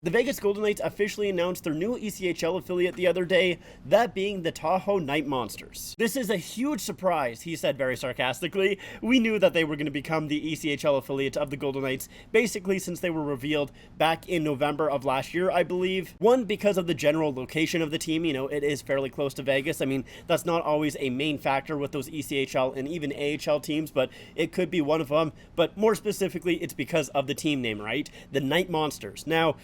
The Vegas Golden Knights officially announced their new ECHL affiliate the other day, that being the Tahoe Night Monsters. This is a huge surprise, he said very sarcastically. We knew that they were going to become the ECHL affiliate of the Golden Knights, basically since they were revealed back in November of last year, I believe. One, because of the general location of the team, it is fairly close to Vegas. I mean, that's not always a main factor with those ECHL and even AHL teams, but it could be one of them. But more specifically, it's because of the team name, right? The Night Monsters. Now,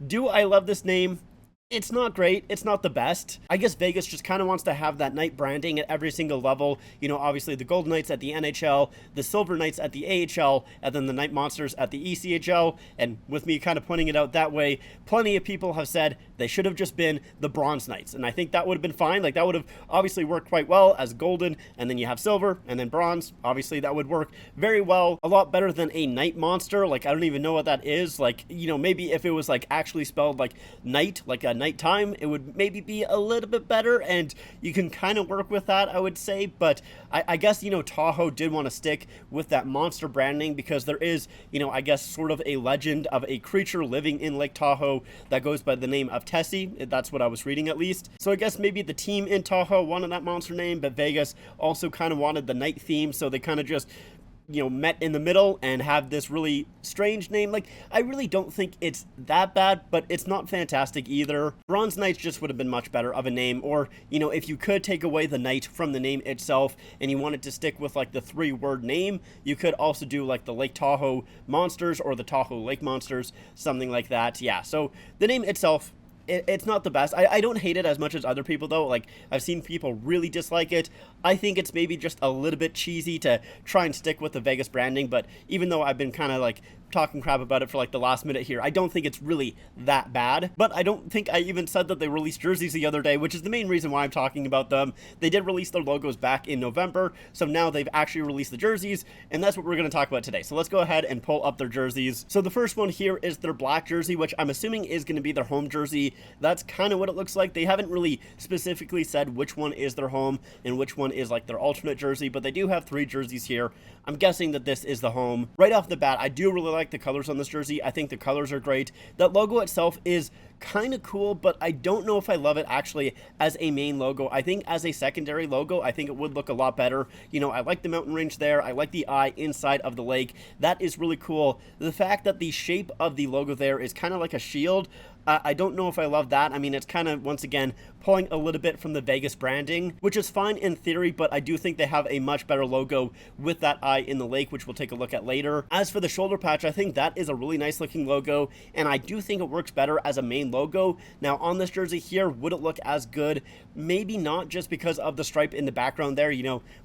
do I love this name? It's not great. It's not the best. I guess Vegas just kind of wants to have that night branding at every single level. Obviously the Golden Knights at the NHL, the Silver Knights at the AHL, and then the Night Monsters at the ECHL. And with me kind of pointing it out that way, plenty of people have said they should have just been the Bronze Knights. And I think that would have been fine. Like, that would have obviously worked quite well as Golden, and then you have Silver, and then Bronze. Obviously that would work very well. A lot better than a Night Monster. Like, I don't even know what that is. Like, maybe if it was like actually spelled like night, like a nighttime, it would maybe be a little bit better, and you can kind of work with that, I would say. But I guess Tahoe did want to stick with that monster branding because there is I guess sort of a legend of a creature living in Lake Tahoe that goes by the name of Tessie. That's what I was reading, at least. So I guess maybe the team in Tahoe wanted that monster name, but Vegas also kind of wanted the night theme, so they kind of just met in the middle and have this really strange name. Like, I really don't think it's that bad, but it's not fantastic either. Bronze Knights just would have been much better of a name, or, if you could take away the Knight from the name itself and you wanted to stick with like the 3-word name, you could also do like the Lake Tahoe Monsters or the Tahoe Lake Monsters, something like that. Yeah, so the name itself, it's not the best. I don't hate it as much as other people, though. Like, I've seen people really dislike it. I think it's maybe just a little bit cheesy to try and stick with the Vegas branding, but even though I've been kind of like talking crap about it for like the last minute here, I don't think it's really that bad. But I don't think I even said that they released jerseys the other day, which is the main reason why I'm talking about them. They did release their logos back in November, so now they've actually released the jerseys, and that's what we're going to talk about today. So let's go ahead and pull up their jerseys. So the first one here is their black jersey, which I'm assuming is going to be their home jersey. That's kind of what it looks like. They haven't really specifically said which one is their home and which one is like their alternate jersey, but they do have 3 jerseys here. I'm guessing that this is the home. Right off the bat, I do really like the colors on this jersey. I think the colors are great. That logo itself is kind of cool, but I don't know if I love it actually as a main logo. I think as a secondary logo, I think it would look a lot better. I like the mountain range there. I like the eye inside of the lake. That is really cool. The fact that the shape of the logo there is kind of like a shield, I don't know if I love that. I mean, it's kind of, once again, pulling a little bit from the Vegas branding, which is fine in theory, but I do think they have a much better logo with that eye in the lake, which we'll take a look at later. As for the shoulder patch, I think that is a really nice looking logo, and I do think it works better as a main logo. Now, on this jersey here, would it look as good? Maybe not, just because of the stripe in the background there.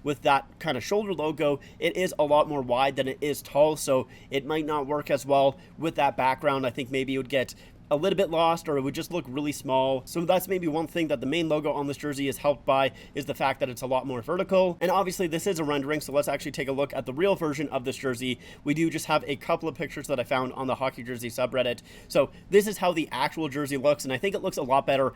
With that kind of shoulder logo, it is a lot more wide than it is tall, so it might not work as well with that background. I think maybe it would get a little bit lost, or it would just look really small. So that's maybe one thing that the main logo on this jersey is helped by, is the fact that it's a lot more vertical. And obviously this is a rendering, so let's actually take a look at the real version of this jersey. We do just have a couple of pictures that I found on the Hockey Jersey subreddit. So this is how the actual jersey looks, and I think it looks a lot better,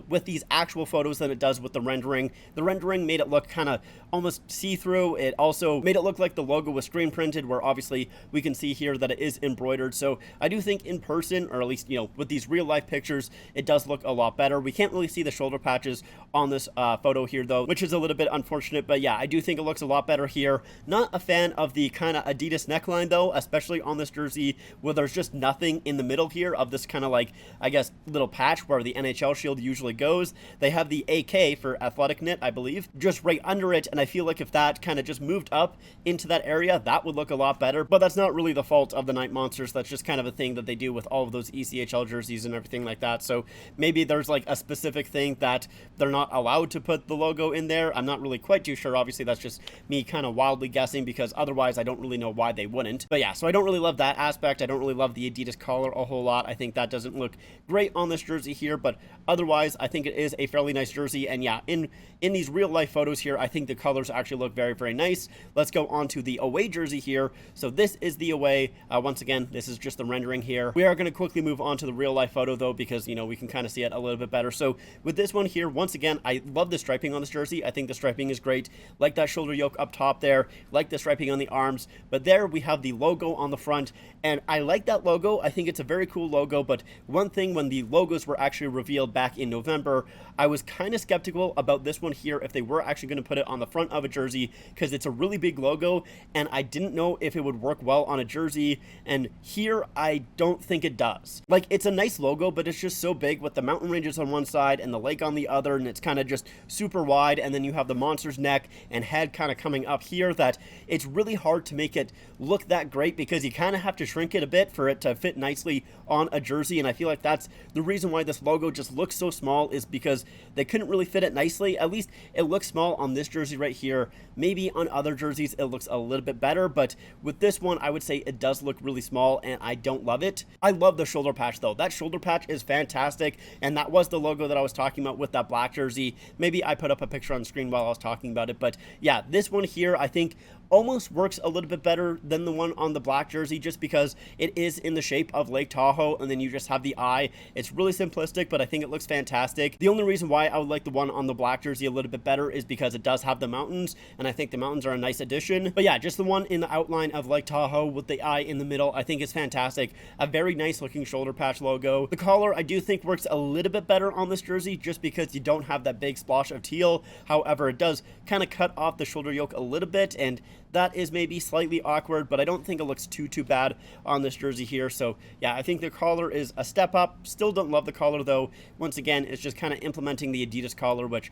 with these actual photos than it does with the rendering. The rendering made it look kind of almost see-through. It also made it look like the logo was screen printed, where obviously we can see here that it is embroidered. So I do think in person, or at least, with these real life pictures, it does look a lot better. We can't really see the shoulder patches on this photo here though, which is a little bit unfortunate, but yeah, I do think it looks a lot better here. Not a fan of the kind of Adidas neckline though, especially on this jersey, where there's just nothing in the middle here of this kind of like, I guess, little patch where the NHL shield usually goes. They have the AK for athletic knit, I believe, just right under it, and I feel like if that kind of just moved up into that area, that would look a lot better. But that's not really the fault of the Night Monsters. That's just kind of a thing that they do with all of those ECHL jerseys and everything like that. So maybe there's like a specific thing that they're not allowed to put the logo in there. I'm not really quite too sure. Obviously that's just me kind of wildly guessing, because otherwise I don't really know why they wouldn't. But yeah, so I don't really love that aspect. I don't really love the Adidas collar a whole lot. I think that doesn't look great on this jersey here, but otherwise I think it is a fairly nice jersey. And yeah, in these real life photos here, I think the colors actually look very, very nice. Let's go on to the away jersey here. So this is the away. Once again, this is just the rendering here. We are going to quickly move on to the the real life photo though, because, you know, we can kind of see it a little bit better. So with this one here, once again, I love the striping on this jersey. I think the striping is great. Like that shoulder yoke up top there, like the striping on the arms, but there we have the logo on the front, and I like that logo. I think it's a very cool logo, but one thing, when the logos were actually revealed back in November, I was kind of skeptical about this one here, if they were actually going to put it on the front of a jersey, because it's a really big logo, and I didn't know if it would work well on a jersey, and here I don't think it does. Like, it's a nice logo, but it's just so big with the mountain ranges on one side and the lake on the other, and it's kind of just super wide, and then you have the monster's neck and head kind of coming up here, that it's really hard to make it look that great, because you kind of have to shrink it a bit for it to fit nicely on a jersey. And I feel like that's the reason why this logo just looks so small, is because they couldn't really fit it nicely. At least it looks small on this jersey right here. Maybe on other jerseys it looks a little bit better, but with this one I would say it does look really small, and I don't love it. I love the shoulder patch though. That shoulder patch is fantastic, and that was the logo that I was talking about with that black jersey. Maybe I put up a picture on screen while I was talking about it, but yeah, this one here I think almost works a little bit better than the one on the black jersey, just because it is in the shape of Lake Tahoe, and then you just have the eye. It's really simplistic, but I think it looks fantastic. The only reason why I would like the one on the black jersey a little bit better is because it does have the mountains, and I think the mountains are a nice addition. But yeah, just the one in the outline of Lake Tahoe with the eye in the middle, I think is fantastic. A very nice looking shoulder patch logo. The collar I do think works a little bit better on this jersey, just because you don't have that big splash of teal. However, it does kind of cut off the shoulder yoke a little bit, and that is maybe slightly awkward, but I don't think it looks too bad on this jersey here. So yeah, I think the collar is a step up. Still don't love the collar though. Once again, it's just kind of implementing the Adidas collar, which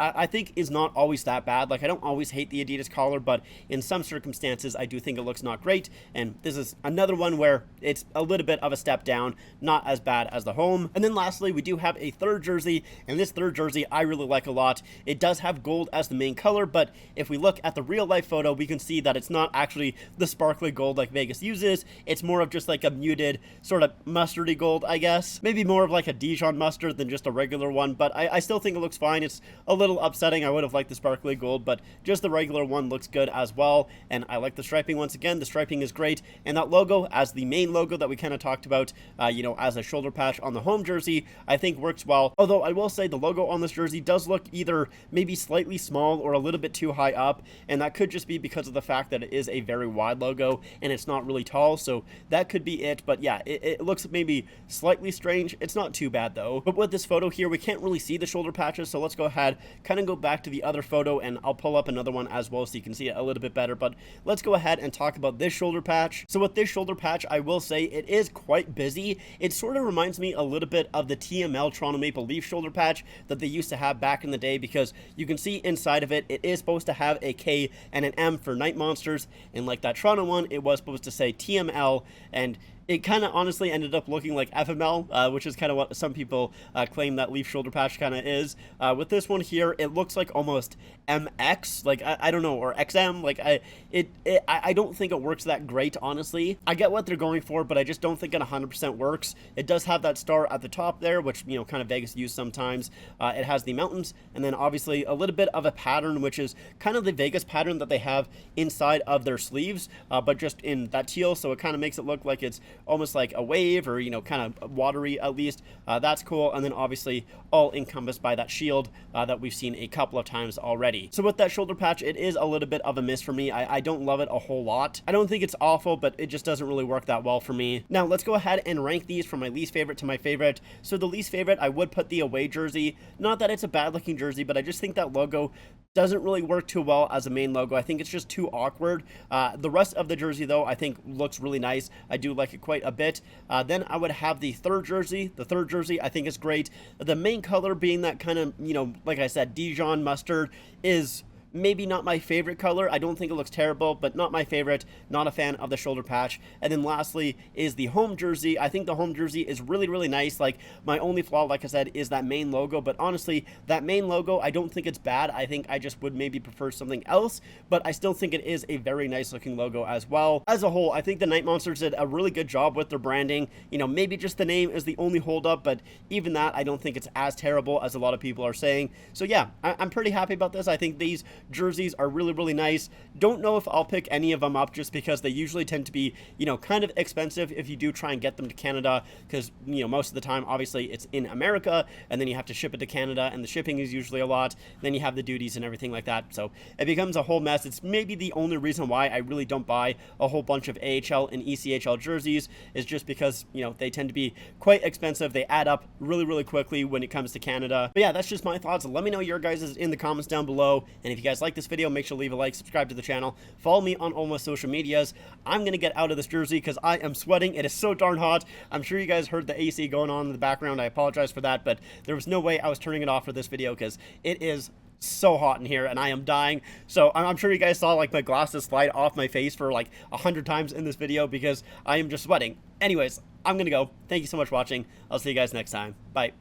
I think is not always that bad. Like, I don't always hate the Adidas collar, but in some circumstances I do think it looks not great, and this is another one where it's a little bit of a step down, not as bad as the home. And then lastly, we do have a third jersey, and this third jersey I really like a lot. It does have gold as the main color, but if we look at the real life photo, we can see that it's not actually the sparkly gold like Vegas uses. It's more of just like a muted sort of mustardy gold, I guess. Maybe more of like a Dijon mustard than just a regular one, but I still think it looks fine. It's a little upsetting. I would have liked the sparkly gold, but just the regular one looks good as well. And I like the striping. Once again, the striping is great, and that logo as the main logo that we kind of talked about, you know, as a shoulder patch on the home jersey, I think works well. Although I will say the logo on this jersey does look either maybe slightly small or a little bit too high up, and that could just be because of the fact that it is a very wide logo and it's not really tall, so that could be it. But yeah, it looks maybe slightly strange. It's not too bad though. But with this photo here, we can't really see the shoulder patches, so let's go ahead, kind of go back to the other photo, and I'll pull up another one as well so you can see it a little bit better. But let's go ahead and talk about this shoulder patch. So with this shoulder patch, I will say it is quite busy. It sort of reminds me a little bit of the TML Toronto Maple Leaf shoulder patch that they used to have back in the day, because you can see inside of it, it is supposed to have a K and an M for Night Monsters, and like that Toronto one, it was supposed to say TML, and it kind of honestly ended up looking like FML, which is kind of what some people claim that Leaf shoulder patch kind of is. With this one here, it looks like almost MX, like I don't know, or XM. Like I don't think it works that great, honestly. I get what they're going for, but I just don't think it 100% works. It does have that star at the top there, which, you know, kind of Vegas use sometimes. It has the mountains, and then obviously a little bit of a pattern, which is kind of the Vegas pattern that they have inside of their sleeves, but just in that teal, so it kind of makes it look like it's almost like a wave, or, you know, kind of watery at least. That's cool. And then obviously all encompassed by that shield that we've seen a couple of times already. So with that shoulder patch, it is a little bit of a miss for me. I don't love it a whole lot. I don't think it's awful, but it just doesn't really work that well for me. Now let's go ahead and rank these from my least favorite to my favorite. So the least favorite, I would put the away jersey. Not that it's a bad looking jersey, but I just think that logo doesn't really work too well as a main logo. I think it's just too awkward. The rest of the jersey though, I think looks really nice. I do like it quite a bit. Then I would have the third jersey. The third jersey I think is great. The main color being that kind of, you know, like I said, Dijon mustard is maybe not my favorite color. I don't think it looks terrible, but not my favorite. Not a fan of the shoulder patch. And then lastly is the home jersey. I think the home jersey is really nice. Like, my only flaw, like I said, is that main logo, but honestly, that main logo, I don't think it's bad. I think I just would maybe prefer something else, but I still think it is a very nice looking logo as well. As a whole, I think the Night Monsters did a really good job with their branding. You know, maybe just the name is the only holdup, but even that, I don't think it's as terrible as a lot of people are saying. So yeah, I'm pretty happy about this. I think these jerseys are really, really nice. Don't know if I'll pick any of them up just because they usually tend to be, you know, kind of expensive if you do try and get them to Canada, because, you know, most of the time, obviously, it's in America, and then you have to ship it to Canada, and the shipping is usually a lot. Then you have the duties and everything like that, so it becomes a whole mess. It's maybe the only reason why I really don't buy a whole bunch of AHL and ECHL jerseys, is just because, you know, they tend to be quite expensive. They add up really, really quickly when it comes to Canada. But yeah, that's just my thoughts. Let me know your guys' in the comments down below, and if you guys like this video, make sure to leave a like, subscribe to the channel, follow me on all my social medias. I'm gonna get out of this jersey because I am sweating. It is so darn hot. I'm sure you guys heard the AC going on in the background. I apologize for that, but there was no way I was turning it off for this video because it is so hot in here and I am dying. So I'm sure you guys saw like my glasses slide off my face for like 100 times in this video because I am just sweating. Anyways, I'm gonna go. Thank you so much for watching. I'll see you guys next time. Bye.